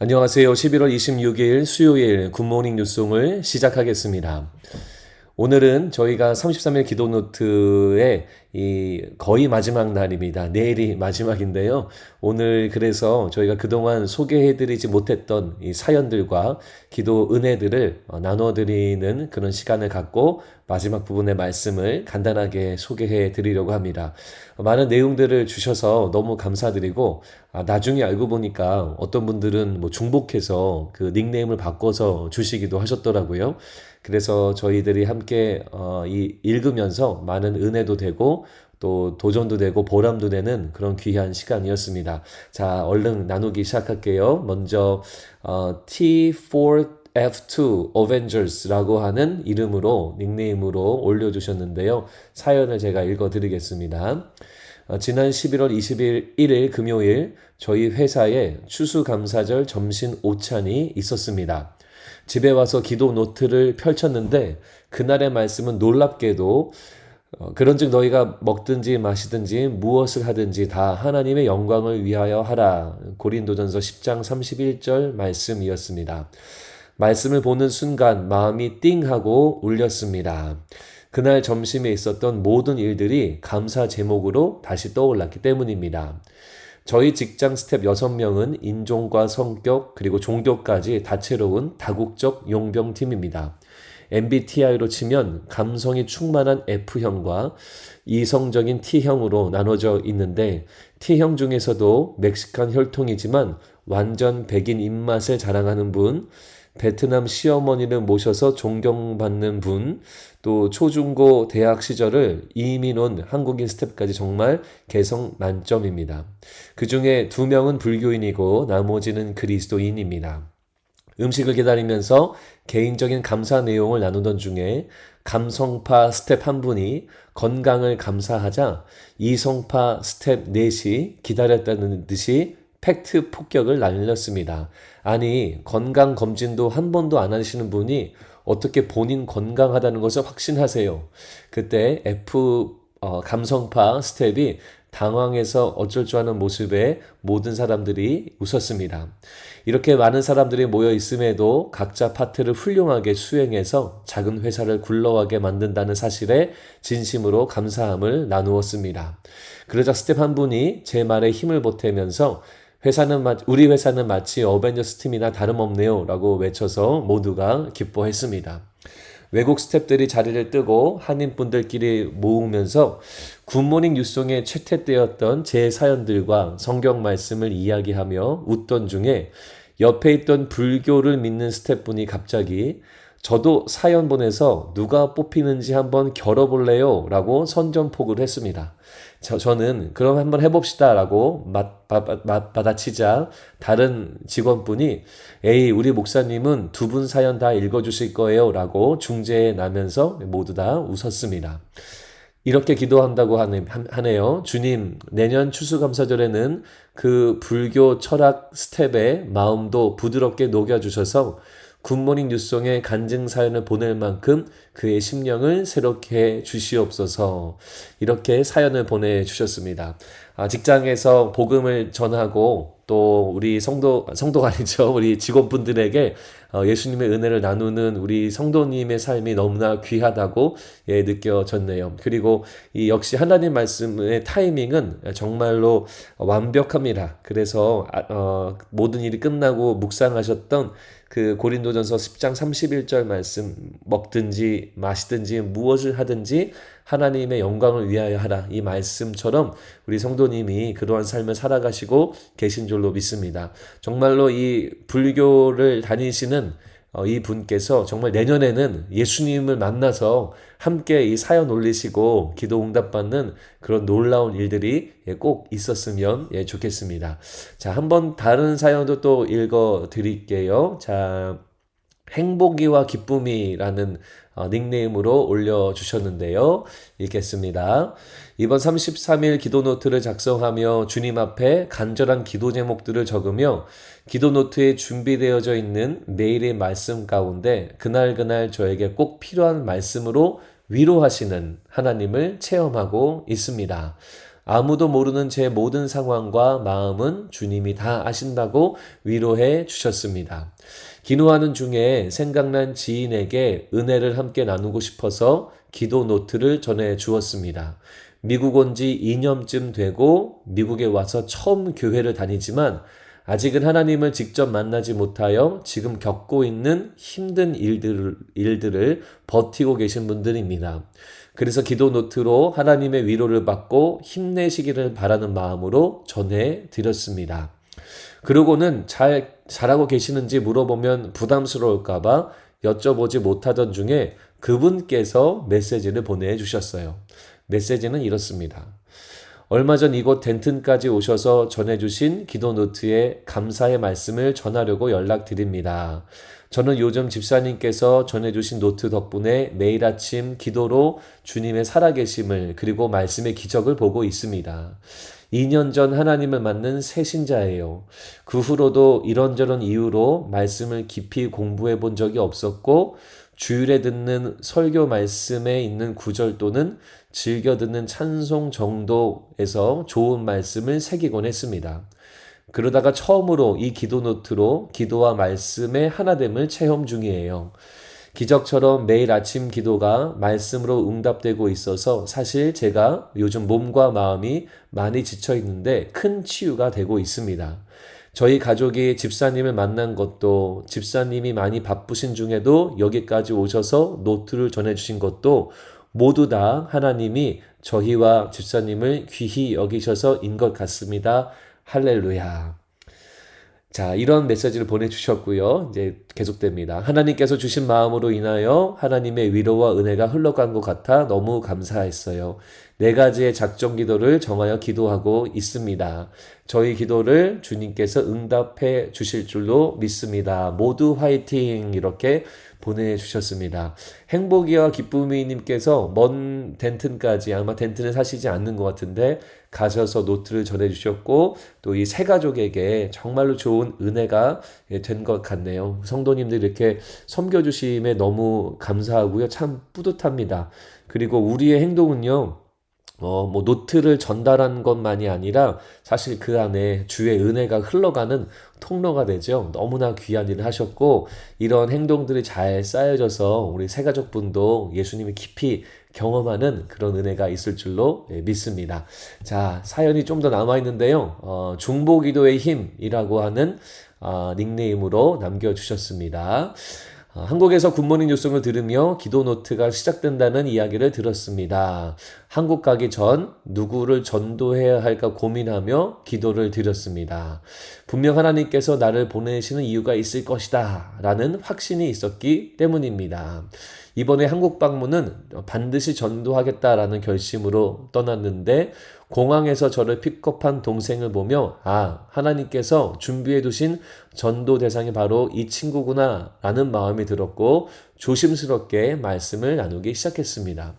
안녕하세요. 11월 26일 수요일 굿모닝 뉴송을 시작하겠습니다. 오늘은 저희가 33일 기도 노트의 거의 마지막 날입니다. 내일이 마지막인데요. 오늘 그래서 저희가 그동안 소개해드리지 못했던 이 사연들과 기도 은혜들을 나눠드리는 그런 시간을 갖고 마지막 부분의 말씀을 간단하게 소개해 드리려고 합니다. 많은 내용들을 주셔서 너무 감사드리고, 나중에 알고 보니까 어떤 분들은 뭐 중복해서 그 닉네임을 바꿔서 주시기도 하셨더라고요. 그래서 저희들이 함께 읽으면서 많은 은혜도 되고 또 도전도 되고 보람도 되는 그런 귀한 시간이었습니다. 자, 얼른 나누기 시작할게요. 먼저 T4F2 Avengers라고 하는 이름으로 닉네임으로 올려주셨는데요. 사연을 제가 읽어드리겠습니다. 지난 11월 21일 금요일 저희 회사에 추수감사절 점심 오찬이 있었습니다. 집에 와서 기도 노트를 펼쳤는데 그날의 말씀은 놀랍게도 그런즉 너희가 먹든지 마시든지 무엇을 하든지 다 하나님의 영광을 위하여 하라. 고린도전서 10장 31절 말씀이었습니다. 말씀을 보는 순간 마음이 띵하고 울렸습니다. 그날 점심에 있었던 모든 일들이 감사 제목으로 다시 떠올랐기 때문입니다. 저희 직장 스텝 6명은 인종과 성격 그리고 종교까지 다채로운 다국적 용병팀입니다. MBTI로 치면 감성이 충만한 F형과 이성적인 T형으로 나눠져 있는데 T형 중에서도 멕시칸 혈통이지만 완전 백인 입맛을 자랑하는 분, 베트남 시어머니를 모셔서 존경받는 분, 또 초중고 대학 시절을 이민 온 한국인 스텝까지 정말 개성 만점입니다. 그 중에 2명은 불교인이고 나머지는 그리스도인입니다. 음식을 기다리면서 개인적인 감사 내용을 나누던 중에 감성파 스텝 한 분이 건강을 감사하자 이성파 스텝 넷이 기다렸다는 듯이 팩트 폭격을 날렸습니다. 아니, 건강검진도 한 번도 안 하시는 분이 어떻게 본인 건강하다는 것을 확신하세요? 그때 감성파 스텝이 당황해서 어쩔 줄 아는 모습에 모든 사람들이 웃었습니다. 이렇게 많은 사람들이 모여 있음에도 각자 파트를 훌륭하게 수행해서 작은 회사를 굴러가게 만든다는 사실에 진심으로 감사함을 나누었습니다. 그러자 스텝 한 분이 제 말에 힘을 보태면서 우리 회사는 마치 어벤져스 팀이나 다름없네요 라고 외쳐서 모두가 기뻐했습니다. 외국 스태프들이 자리를 뜨고 한인분들끼리 모으면서 굿모닝 뉴송에 채택되었던 제 사연들과 성경 말씀을 이야기하며 웃던 중에 옆에 있던 불교를 믿는 스태프분이 갑자기 저도 사연 보내서 누가 뽑히는지 한번 겨뤄볼래요? 라고 선전포고를 했습니다. 저는 그럼 한번 해봅시다 라고 받아치자 다른 직원분이 에이 우리 목사님은 2분 사연 다 읽어주실 거예요 라고 중재해 나면서 모두 다 웃었습니다. 이렇게 기도한다고 하네요. 주님, 내년 추수감사절에는 그 불교 철학 스텝의 마음도 부드럽게 녹여주셔서 굿모닝 뉴송에 간증 사연을 보낼 만큼 그의 심령을 새롭게 해 주시옵소서. 이렇게 사연을 보내주셨습니다. 직장에서 복음을 전하고 또 우리 성도가 아니죠. 우리 직원분들에게 예수님의 은혜를 나누는 우리 성도님의 삶이 너무나 귀하다고 느껴졌네요. 그리고 이 역시 하나님 말씀의 타이밍은 정말로 완벽합니다. 그래서 모든 일이 끝나고 묵상하셨던 그 고린도전서 10장 31절 말씀 먹든지 마시든지 무엇을 하든지 하나님의 영광을 위하여 하라. 이 말씀처럼 우리 성도님이 그러한 삶을 살아가시고 계신 줄로 믿습니다. 정말로 이 불교를 다니시는 이 분께서 정말 내년에는 예수님을 만나서 함께 이 사연 올리시고 기도 응답받는 그런 놀라운 일들이 꼭 있었으면 좋겠습니다. 자, 한번 다른 사연도 또 읽어 드릴게요. 자, 행복이와 기쁨이라는 닉네임으로 올려주셨는데요. 읽겠습니다. 이번 33일 기도 노트를 작성하며 주님 앞에 간절한 기도 제목들을 적으며 기도 노트에 준비되어져 있는 매일의 말씀 가운데 그날 저에게 꼭 필요한 말씀으로 위로하시는 하나님을 체험하고 있습니다. 아무도 모르는 제 모든 상황과 마음은 주님이 다 아신다고 위로해 주셨습니다. 기도하는 중에 생각난 지인에게 은혜를 함께 나누고 싶어서 기도 노트를 전해 주었습니다. 미국 온 지 2년쯤 되고 미국에 와서 처음 교회를 다니지만 아직은 하나님을 직접 만나지 못하여 지금 겪고 있는 힘든 일들을 버티고 계신 분들입니다. 그래서 기도 노트로 하나님의 위로를 받고 힘내시기를 바라는 마음으로 전해 드렸습니다. 그러고는 잘하고 계시는지 물어보면 부담스러울까봐 여쭤보지 못하던 중에 그분께서 메시지를 보내주셨어요. 메시지는 이렇습니다. 얼마 전 이곳 덴튼까지 오셔서 전해주신 기도 노트에 감사의 말씀을 전하려고 연락드립니다. 저는 요즘 집사님께서 전해주신 노트 덕분에 매일 아침 기도로 주님의 살아계심을 그리고 말씀의 기적을 보고 있습니다. 2년 전 하나님을 만난 새 신자예요. 그 후로도 이런저런 이유로 말씀을 깊이 공부해 본 적이 없었고 주일에 듣는 설교 말씀에 있는 구절 또는 즐겨 듣는 찬송 정도에서 좋은 말씀을 새기곤 했습니다. 그러다가 처음으로 이 기도 노트로 기도와 말씀의 하나됨을 체험 중이에요. 기적처럼 매일 아침 기도가 말씀으로 응답되고 있어서 사실 제가 요즘 몸과 마음이 많이 지쳐 있는데 큰 치유가 되고 있습니다. 저희 가족이 집사님을 만난 것도 집사님이 많이 바쁘신 중에도 여기까지 오셔서 노트를 전해주신 것도 모두 다 하나님이 저희와 집사님을 귀히 여기셔서인 것 같습니다. 할렐루야. 자, 이런 메시지를 보내주셨고요. 이제 계속됩니다. 하나님께서 주신 마음으로 인하여 하나님의 위로와 은혜가 흘러간 것 같아 너무 감사했어요. 4가지의 작정 기도를 정하여 기도하고 있습니다. 저희 기도를 주님께서 응답해 주실 줄로 믿습니다. 모두 화이팅! 이렇게 보내주셨습니다. 행복이와 기쁨이님께서 먼 덴튼까지, 아마 덴튼에 사시지 않는 것 같은데 가셔서 노트를 전해주셨고 또 이 세 가족에게 정말로 좋은 은혜가 된 것 같네요. 성도님들 이렇게 섬겨주심에 너무 감사하고요. 참 뿌듯합니다. 그리고 우리의 행동은요. 노트를 전달한 것만이 아니라 사실 그 안에 주의 은혜가 흘러가는 통로가 되죠. 너무나 귀한 일을 하셨고 이런 행동들이 잘 쌓여져서 우리 새가족분도 예수님이 깊이 경험하는 그런 은혜가 있을 줄로 믿습니다. 자, 사연이 좀 더 남아있는데요. 중보기도의 힘이라고 하는 닉네임으로 남겨주셨습니다. 한국에서 굿모닝 뉴스를 들으며 기도 노트가 시작된다는 이야기를 들었습니다. 한국 가기 전 누구를 전도해야 할까 고민하며 기도를 드렸습니다. 분명 하나님께서 나를 보내시는 이유가 있을 것이다 라는 확신이 있었기 때문입니다. 이번에 한국 방문은 반드시 전도하겠다라는 결심으로 떠났는데 공항에서 저를 픽업한 동생을 보며 하나님께서 준비해 두신 전도 대상이 바로 이 친구구나 라는 마음이 들었고 조심스럽게 말씀을 나누기 시작했습니다.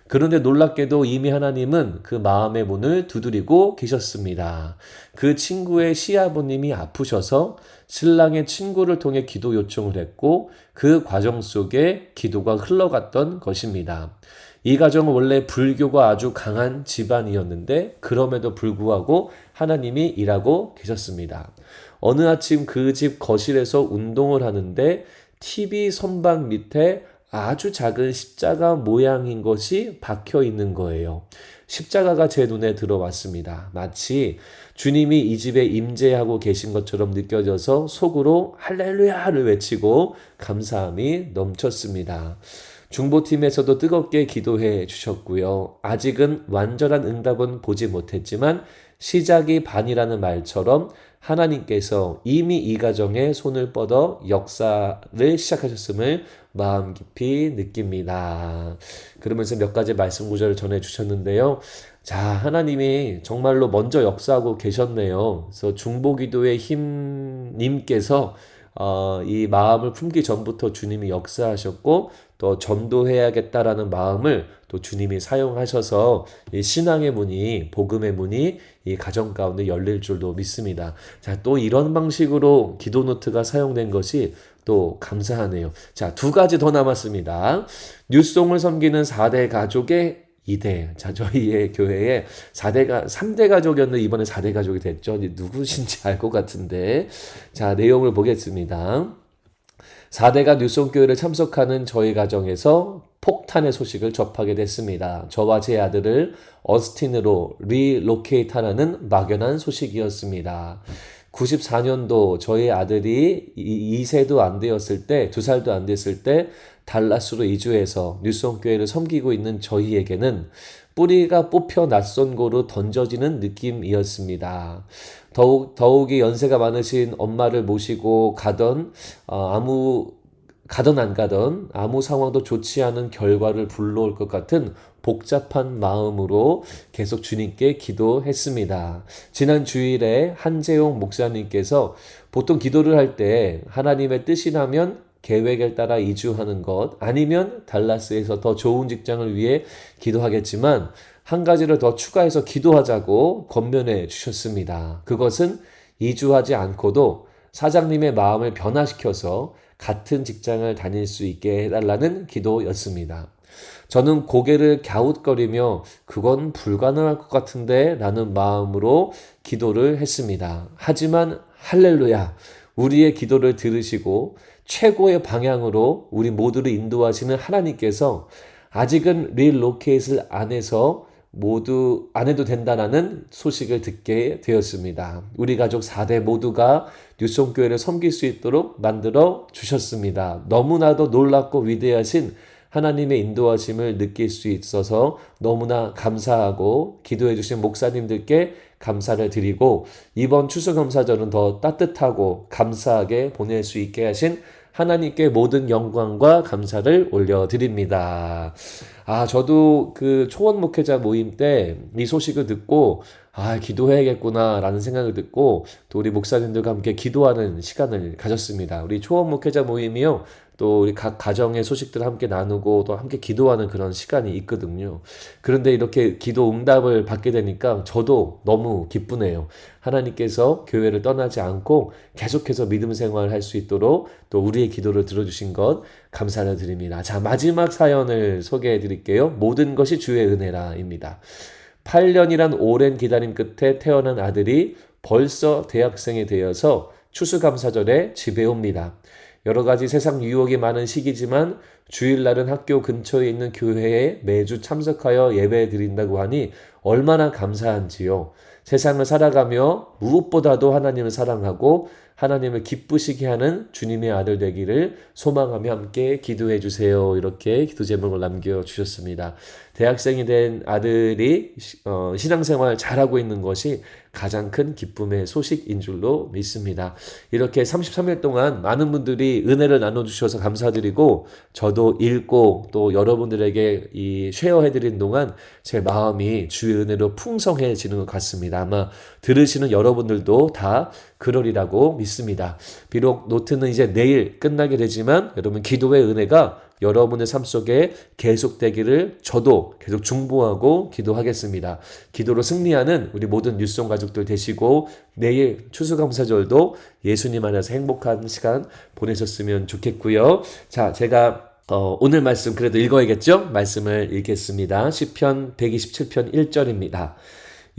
그런데 놀랍게도 이미 하나님은 그 마음의 문을 두드리고 계셨습니다. 그 친구의 시아버님이 아프셔서 신랑의 친구를 통해 기도 요청을 했고 그 과정 속에 기도가 흘러갔던 것입니다. 이 가정은 원래 불교가 아주 강한 집안이었는데 그럼에도 불구하고 하나님이 일하고 계셨습니다. 어느 아침 그 집 거실에서 운동을 하는데 TV 선반 밑에 아주 작은 십자가 모양인 것이 박혀 있는 거예요. 십자가가 제 눈에 들어왔습니다. 마치 주님이 이 집에 임재하고 계신 것처럼 느껴져서 속으로 할렐루야를 외치고 감사함이 넘쳤습니다. 중보팀에서도 뜨겁게 기도해 주셨고요. 아직은 완전한 응답은 보지 못했지만 시작이 반이라는 말처럼 하나님께서 이미 이 가정에 손을 뻗어 역사를 시작하셨음을 마음 깊이 느낍니다. 그러면서 몇 가지 말씀 구절을 전해 주셨는데요. 자, 하나님이 정말로 먼저 역사하고 계셨네요. 그래서 중보기도의 힘님께서 이 마음을 품기 전부터 주님이 역사하셨고 또 전도해야겠다라는 마음을 또 주님이 사용하셔서 이 신앙의 문이 복음의 문이 이 가정 가운데 열릴 줄도 믿습니다. 자, 또 이런 방식으로 기도 노트가 사용된 것이 또 감사하네요. 자, 2가지 더 남았습니다. 뉴송을 섬기는 4대 가족의 2대. 자, 저희의 교회에 3대 가족이었는데 이번에 4대 가족이 됐죠. 누구신지 알 것 같은데. 자, 내용을 보겠습니다. 4대가 뉴송교회를 참석하는 저희 가정에서 폭탄의 소식을 접하게 됐습니다. 저와 제 아들을 어스틴으로 리로케이트하라는 막연한 소식이었습니다. 94년도 저희 아들이 2세도 안 되었을 때, 2살도 안 됐을 때 달라스로 이주해서 뉴송교회를 섬기고 있는 저희에게는 뿌리가 뽑혀 낯선 곳으로 던져지는 느낌이었습니다. 더욱이 연세가 많으신 엄마를 모시고 가던 안 가던 아무 상황도 좋지 않은 결과를 불러올 것 같은 복잡한 마음으로 계속 주님께 기도했습니다. 지난 주일에 한재용 목사님께서 보통 기도를 할 때 하나님의 뜻이라면 계획에 따라 이주하는 것, 아니면 달라스에서 더 좋은 직장을 위해 기도하겠지만 한 가지를 더 추가해서 기도하자고 권면해 주셨습니다. 그것은 이주하지 않고도 사장님의 마음을 변화시켜서 같은 직장을 다닐 수 있게 해달라는 기도였습니다. 저는 고개를 갸웃거리며 그건 불가능할 것 같은데 라는 마음으로 기도를 했습니다. 하지만 할렐루야, 우리의 기도를 들으시고 최고의 방향으로 우리 모두를 인도하시는 하나님께서 아직은 릴로케이트를 안 해도 된다라는 소식을 듣게 되었습니다. 우리 가족 4대 모두가 뉴송교회를 섬길 수 있도록 만들어 주셨습니다. 너무나도 놀랍고 위대하신 하나님의 인도하심을 느낄 수 있어서 너무나 감사하고 기도해 주신 목사님들께 감사를 드리고 이번 추수감사절은 더 따뜻하고 감사하게 보낼 수 있게 하신 하나님께 모든 영광과 감사를 올려드립니다. 저도 그 초원 목회자 모임 때 이 소식을 듣고 기도해야겠구나 라는 생각을 듣고 또 우리 목사님들과 함께 기도하는 시간을 가졌습니다. 우리 초원 목회자 모임이요, 또 우리 각 가정의 소식들을 함께 나누고 또 함께 기도하는 그런 시간이 있거든요. 그런데 이렇게 기도 응답을 받게 되니까 저도 너무 기쁘네요. 하나님께서 교회를 떠나지 않고 계속해서 믿음 생활을 할 수 있도록 또 우리의 기도를 들어주신 것 감사를 드립니다. 자, 마지막 사연을 소개해 드릴게요. 모든 것이 주의 은혜라입니다. 8년이란 오랜 기다림 끝에 태어난 아들이 벌써 대학생이 되어서 추수감사절에 집에 옵니다. 여러 가지 세상 유혹이 많은 시기지만 주일날은 학교 근처에 있는 교회에 매주 참석하여 예배 드린다고 하니 얼마나 감사한지요. 세상을 살아가며 무엇보다도 하나님을 사랑하고 하나님을 기쁘시게 하는 주님의 아들 되기를 소망하며 함께 기도해 주세요. 이렇게 기도 제목을 남겨주셨습니다. 대학생이 된 아들이 신앙생활 잘하고 있는 것이 가장 큰 기쁨의 소식인 줄로 믿습니다. 이렇게 33일 동안 많은 분들이 은혜를 나눠주셔서 감사드리고 저도 읽고 또 여러분들에게 쉐어해드린 동안 제 마음이 주의 은혜로 풍성해지는 것 같습니다. 아마 들으시는 여러분들도 다 그러리라고 믿습니다. 비록 노트는 이제 내일 끝나게 되지만 여러분 기도의 은혜가 여러분의 삶 속에 계속되기를 저도 계속 중보하고 기도하겠습니다. 기도로 승리하는 우리 모든 뉴스송 가족들 되시고 내일 추수감사절도 예수님 안에서 행복한 시간 보내셨으면 좋겠고요. 자, 제가 오늘 말씀 그래도 읽어야겠죠? 말씀을 읽겠습니다. 시편 127편 1절입니다.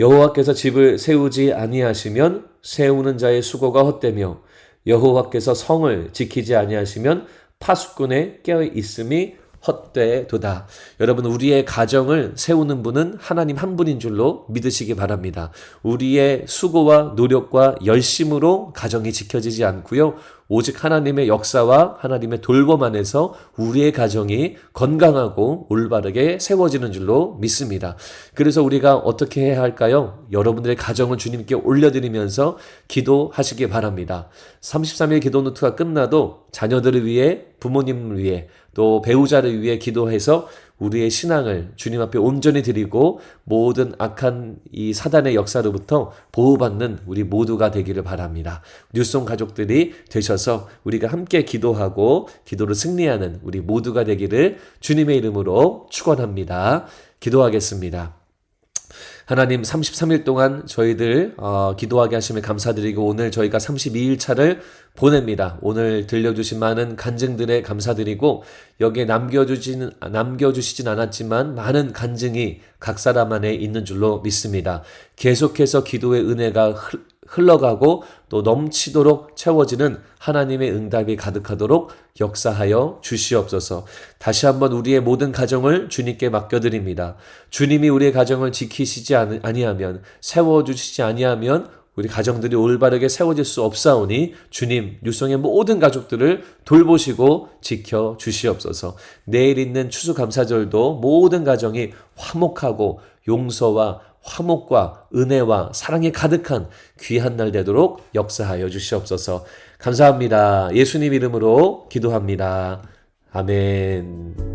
여호와께서 집을 세우지 아니하시면 세우는 자의 수고가 헛되며 여호와께서 성을 지키지 아니하시면 파수꾼의 깨어 있음이 헛되도다. 여러분, 우리의 가정을 세우는 분은 하나님 한 분인 줄로 믿으시기 바랍니다. 우리의 수고와 노력과 열심으로 가정이 지켜지지 않고요. 오직 하나님의 역사와 하나님의 돌봄 안에서 우리의 가정이 건강하고 올바르게 세워지는 줄로 믿습니다. 그래서 우리가 어떻게 해야 할까요? 여러분들의 가정을 주님께 올려드리면서 기도하시기 바랍니다. 33일 기도 노트가 끝나도 자녀들을 위해, 부모님을 위해, 또 배우자를 위해 기도해서 우리의 신앙을 주님 앞에 온전히 드리고 모든 악한 이 사단의 역사로부터 보호받는 우리 모두가 되기를 바랍니다. 뉴송 가족들이 되셔서 우리가 함께 기도하고 기도로 승리하는 우리 모두가 되기를 주님의 이름으로 축원합니다. 기도하겠습니다. 하나님 33일 동안 저희들 기도하게 하심에 감사드리고 오늘 저희가 32일 차를 보냅니다. 오늘 들려주신 많은 간증들에 감사드리고 여기에 남겨주시진 않았지만 많은 간증이 각 사람 안에 있는 줄로 믿습니다. 계속해서 기도의 은혜가 흘러가고 또 넘치도록 채워지는 하나님의 응답이 가득하도록 역사하여 주시옵소서. 다시 한번 우리의 모든 가정을 주님께 맡겨드립니다. 주님이 우리의 가정을 지키시지 아니하면, 세워주시지 아니하면 우리 가정들이 올바르게 세워질 수 없사오니 주님, 뉴송의 모든 가족들을 돌보시고 지켜 주시옵소서. 내일 있는 추수감사절도 모든 가정이 화목하고 용서와 화목과 은혜와 사랑이 가득한 귀한 날 되도록 역사하여 주시옵소서. 감사합니다. 예수님 이름으로 기도합니다. 아멘.